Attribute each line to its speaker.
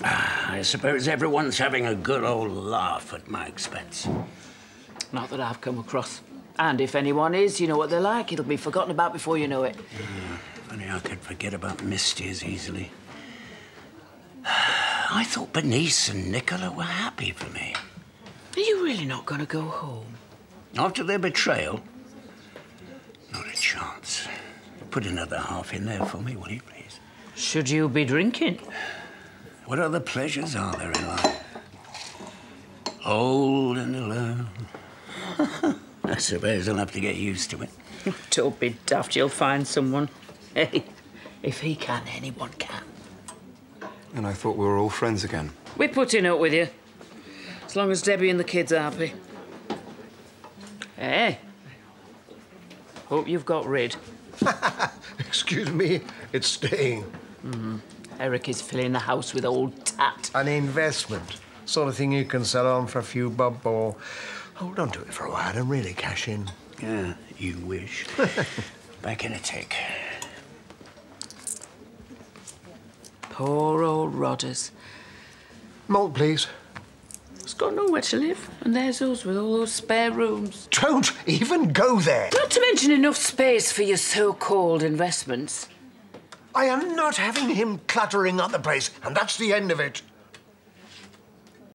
Speaker 1: I suppose everyone's having a good old laugh at my expense.
Speaker 2: Not that I've come across. And if anyone is, you know what they're like. It'll be forgotten about before you know it.
Speaker 1: Funny I could forget about Misty as easily. I thought Bernice and Nicola were happy for me.
Speaker 2: Are you really not going to go home?
Speaker 1: After their betrayal? Not a chance. Put another half in there for me, will you, please?
Speaker 2: Should you be drinking?
Speaker 1: What other pleasures are there in life? Old and alone. I suppose I'll have to get used to it.
Speaker 2: Don't be daft, you'll find someone. Hey, if he can, anyone can.
Speaker 3: And I thought we were all friends again.
Speaker 2: We're putting up with you. As long as Debbie and the kids are happy. Hey. Hope you've got rid.
Speaker 4: Excuse me, it's staying.
Speaker 2: Eric is filling the house with old tat.
Speaker 4: An investment. Sort of thing you can sell on for a few bob or hold on to it for a while and really cash in.
Speaker 1: Yeah, you wish. Back in a tick.
Speaker 2: Poor old Rodders.
Speaker 4: Malt, please.
Speaker 2: He's got nowhere to live, and there's us with all those spare rooms.
Speaker 4: Don't even go there.
Speaker 2: Not to mention enough space for your so-called investments.
Speaker 4: I am not having him cluttering up the place, and that's the end of it.